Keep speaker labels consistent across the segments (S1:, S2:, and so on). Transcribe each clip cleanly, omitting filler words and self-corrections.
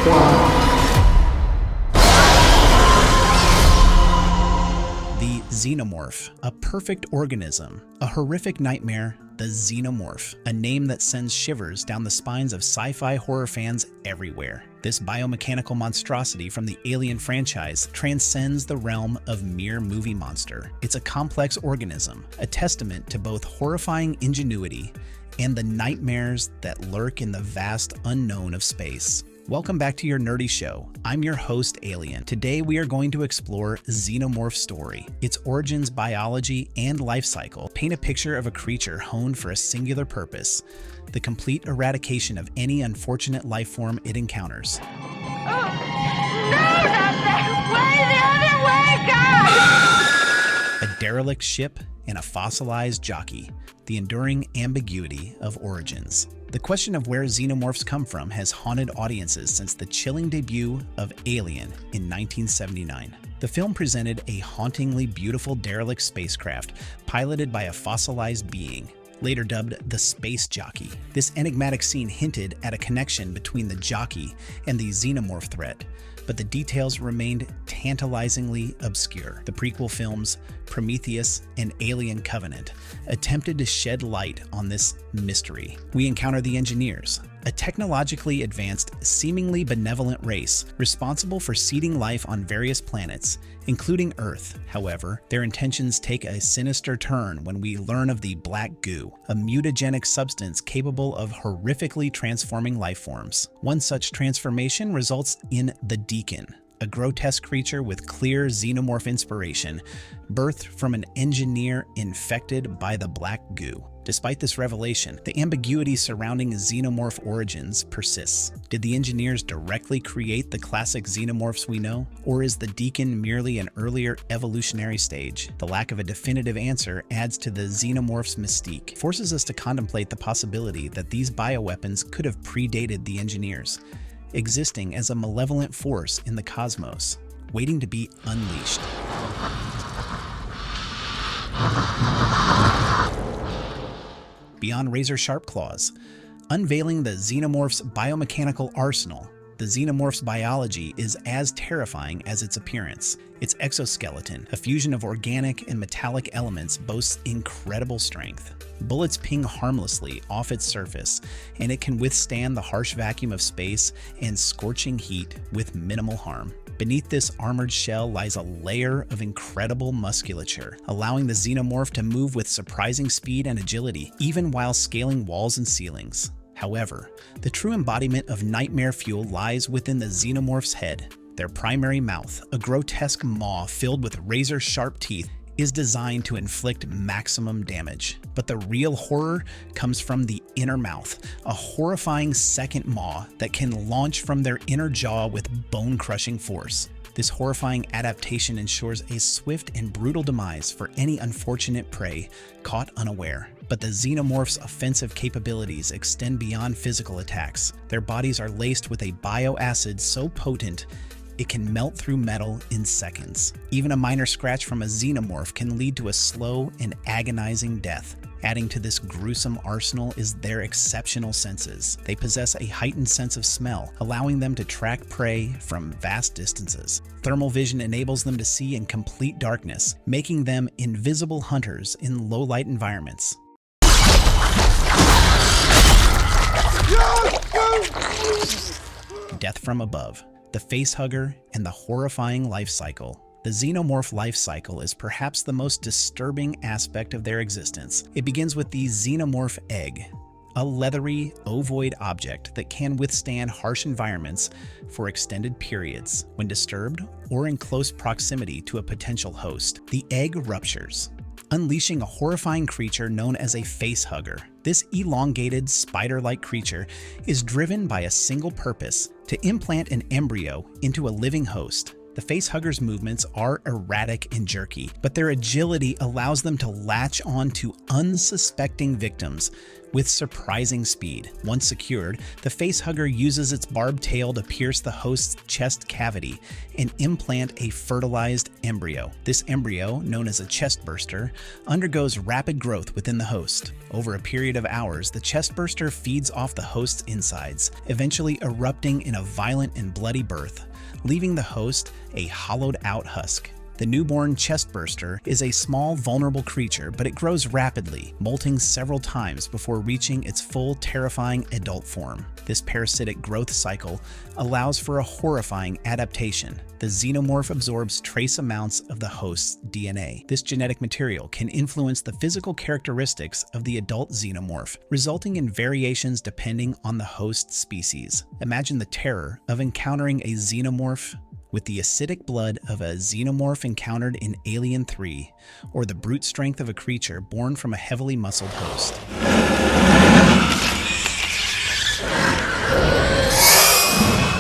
S1: The Xenomorph, a perfect organism, a horrific nightmare, the Xenomorph, a name that sends shivers down the spines of sci-fi horror fans everywhere. This biomechanical monstrosity from the Alien franchise transcends the realm of mere movie monster. It's a complex organism, a testament to both horrifying ingenuity and the nightmares that lurk in the vast unknown of space. Welcome back to your nerdy show. I'm your host, Alien. Today we are going to explore Xenomorph's story, its origins, biology, and life cycle, paint a picture of a creature honed for a singular purpose, the complete eradication of any unfortunate life form it encounters.
S2: Oh, no, not that way! The other way, God!
S1: A derelict ship and a fossilized jockey, the enduring ambiguity of origins. The question of where xenomorphs come from has haunted audiences since the chilling debut of Alien in 1979. The film presented a hauntingly beautiful derelict spacecraft piloted by a fossilized being, later dubbed the Space Jockey. This enigmatic scene hinted at a connection between the jockey and the xenomorph threat, but the details remained tantalizingly obscure. The prequel films, Prometheus and Alien Covenant, attempted to shed light on this mystery. We encounter the engineers, a technologically advanced, seemingly benevolent race responsible for seeding life on various planets, including Earth. However, their intentions take a sinister turn when we learn of the black goo, a mutagenic substance capable of horrifically transforming life forms. One such transformation results in the Deacon, a grotesque creature with clear xenomorph inspiration, birthed from an engineer infected by the black goo. Despite this revelation, the ambiguity surrounding xenomorph origins persists. Did the engineers directly create the classic xenomorphs we know? Or is the Deacon merely an earlier evolutionary stage? The lack of a definitive answer adds to the xenomorph's mystique, forces us to contemplate the possibility that these bioweapons could have predated the engineers, existing as a malevolent force in the cosmos, waiting to be unleashed. Beyond razor-sharp claws, unveiling the xenomorph's biomechanical arsenal, the xenomorph's biology is as terrifying as its appearance. Its exoskeleton, a fusion of organic and metallic elements, boasts incredible strength. Bullets ping harmlessly off its surface, and it can withstand the harsh vacuum of space and scorching heat with minimal harm. Beneath this armored shell lies a layer of incredible musculature, allowing the xenomorph to move with surprising speed and agility, even while scaling walls and ceilings. However, the true embodiment of nightmare fuel lies within the xenomorph's head. Their primary mouth, a grotesque maw filled with razor-sharp teeth, is designed to inflict maximum damage. But the real horror comes from the inner mouth, a horrifying second maw that can launch from their inner jaw with bone-crushing force. This horrifying adaptation ensures a swift and brutal demise for any unfortunate prey caught unaware. But the xenomorph's offensive capabilities extend beyond physical attacks. Their bodies are laced with a bioacid so potent it can melt through metal in seconds. Even a minor scratch from a xenomorph can lead to a slow and agonizing death. Adding to this gruesome arsenal is their exceptional senses. They possess a heightened sense of smell, allowing them to track prey from vast distances. Thermal vision enables them to see in complete darkness, making them invisible hunters in low-light environments. Death from above, the Facehugger, and the horrifying life cycle. The xenomorph life cycle is perhaps the most disturbing aspect of their existence. It begins with the xenomorph egg, a leathery, ovoid object that can withstand harsh environments for extended periods. When disturbed or in close proximity to a potential host, the egg ruptures, unleashing a horrifying creature known as a facehugger. This elongated, spider-like creature is driven by a single purpose: to implant an embryo into a living host. The The Facehugger's movements are erratic and jerky, but their agility allows them to latch on to unsuspecting victims with surprising speed. Once secured, the Facehugger uses its barbed tail to pierce the host's chest cavity and implant a fertilized embryo. This embryo, known as a Chestburster, undergoes rapid growth within the host. Over a period of hours, the Chestburster feeds off the host's insides, eventually erupting in a violent and bloody birth, leaving the host a hollowed-out husk. The newborn Chestburster is a small, vulnerable creature, but it grows rapidly, molting several times before reaching its full, terrifying adult form. This parasitic growth cycle allows for a horrifying adaptation. The Xenomorph absorbs trace amounts of the host's DNA. This genetic material can influence the physical characteristics of the adult Xenomorph, resulting in variations depending on the host species. Imagine the terror of encountering a Xenomorph with the acidic blood of a Xenomorph encountered in Alien 3, or the brute strength of a creature born from a heavily muscled host.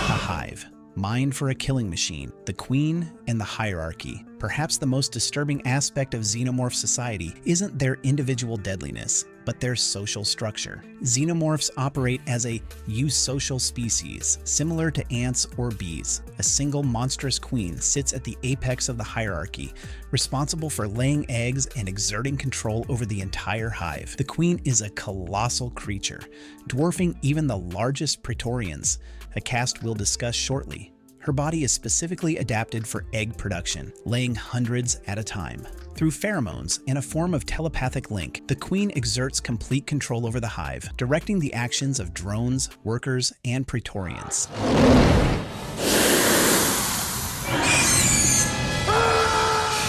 S1: A hive, mined for a killing machine, the queen and the hierarchy. Perhaps the most disturbing aspect of Xenomorph society isn't their individual deadliness, but their social structure. Xenomorphs operate as a eusocial species, similar to ants or bees. A single monstrous queen sits at the apex of the hierarchy, responsible for laying eggs and exerting control over the entire hive. The queen is a colossal creature, dwarfing even the largest Praetorians, a caste we'll discuss shortly. Her body is specifically adapted for egg production, laying hundreds at a time. Through pheromones and a form of telepathic link, the queen exerts complete control over the hive, directing the actions of drones, workers, and Praetorians.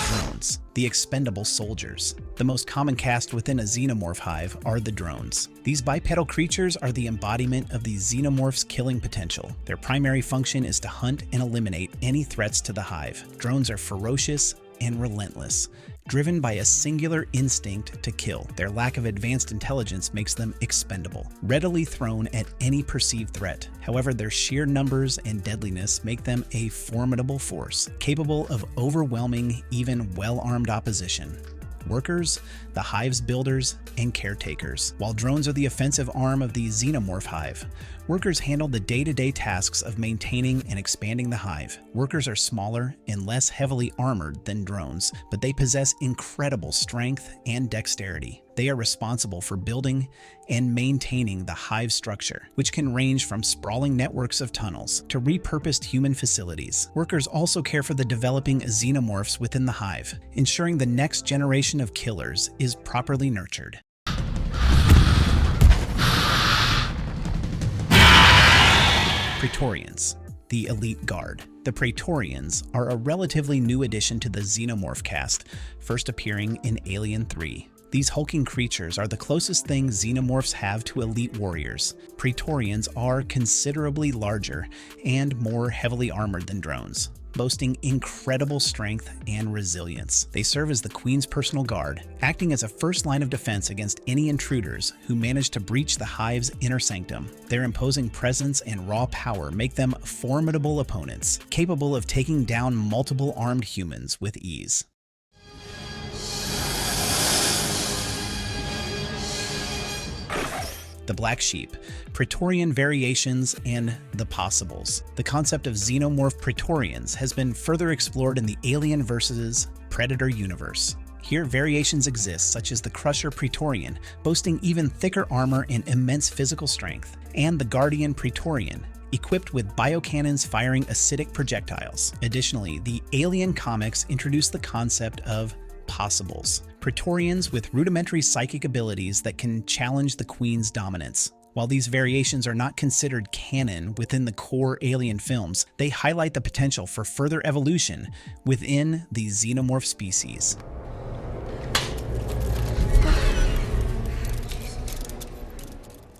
S1: Drones, the expendable soldiers. The most common caste within a Xenomorph hive are the drones. These bipedal creatures are the embodiment of the Xenomorph's killing potential. Their primary function is to hunt and eliminate any threats to the hive. Drones are ferocious and relentless, driven by a singular instinct to kill. Their lack of advanced intelligence makes them expendable, readily thrown at any perceived threat. However, their sheer numbers and deadliness make them a formidable force, capable of overwhelming even well-armed opposition. Workers, the hive's builders, and caretakers. While drones are the offensive arm of the Xenomorph hive, workers handle the day-to-day tasks of maintaining and expanding the hive. Workers are smaller and less heavily armored than drones, but they possess incredible strength and dexterity. They are responsible for building and maintaining the hive structure, which can range from sprawling networks of tunnels to repurposed human facilities. Workers also care for the developing Xenomorphs within the hive, ensuring the next generation of killers is properly nurtured. Praetorians, the elite guard. The Praetorians are a relatively new addition to the Xenomorph caste, first appearing in Alien 3. These hulking creatures are the closest thing Xenomorphs have to elite warriors. Praetorians are considerably larger and more heavily armored than drones, boasting incredible strength and resilience. They serve as the Queen's personal guard, acting as a first line of defense against any intruders who manage to breach the hive's inner sanctum. Their imposing presence and raw power make them formidable opponents, capable of taking down multiple armed humans with ease. The Black Sheep, Praetorian variations, and the possibles. The concept of Xenomorph Praetorians has been further explored in the Alien vs. Predator universe. Here, variations exist, such as the Crusher Praetorian, boasting even thicker armor and immense physical strength, and the Guardian Praetorian, equipped with biocannons firing acidic projectiles. Additionally, the Alien comics introduced the concept of possibles, Praetorians with rudimentary psychic abilities that can challenge the Queen's dominance. While these variations are not considered canon within the core Alien films, they highlight the potential for further evolution within the Xenomorph species.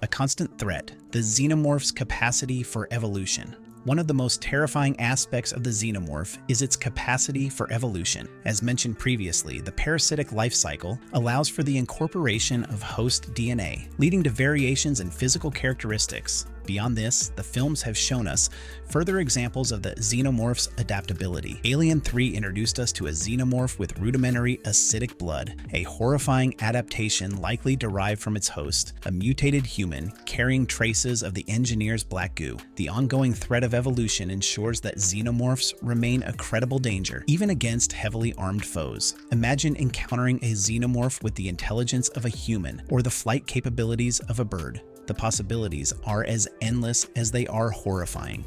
S1: A constant threat, the Xenomorph's capacity for evolution. One of the most terrifying aspects of the Xenomorph is its capacity for evolution. As mentioned previously, the parasitic life cycle allows for the incorporation of host DNA, leading to variations in physical characteristics. Beyond this, the films have shown us further examples of the Xenomorph's adaptability. Alien 3 introduced us to a Xenomorph with rudimentary acidic blood, a horrifying adaptation likely derived from its host, a mutated human carrying traces of the engineer's black goo. The ongoing threat of evolution ensures that Xenomorphs remain a credible danger, even against heavily armed foes. Imagine encountering a Xenomorph with the intelligence of a human or the flight capabilities of a bird. The possibilities are as endless as they are horrifying.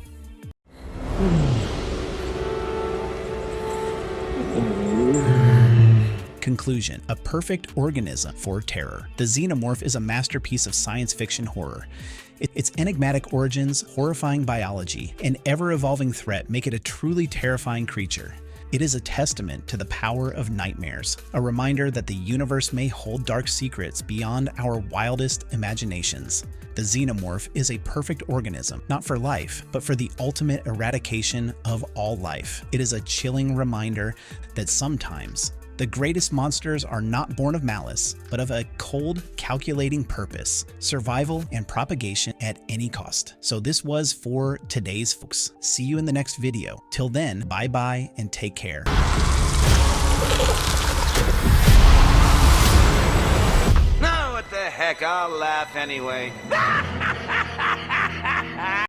S1: Conclusion: a perfect organism for terror. The Xenomorph is a masterpiece of science fiction horror. Its enigmatic origins, horrifying biology, and ever-evolving threat make it a truly terrifying creature. It is a testament to the power of nightmares, a reminder that the universe may hold dark secrets beyond our wildest imaginations. The Xenomorph is a perfect organism, not for life, but for the ultimate eradication of all life. It is a chilling reminder that sometimes the greatest monsters are not born of malice, but of a cold, calculating purpose, survival and propagation at any cost. So this was for today's folks. See you in the next video. Till then, bye-bye and take care.
S3: No, what the heck, I'll laugh anyway.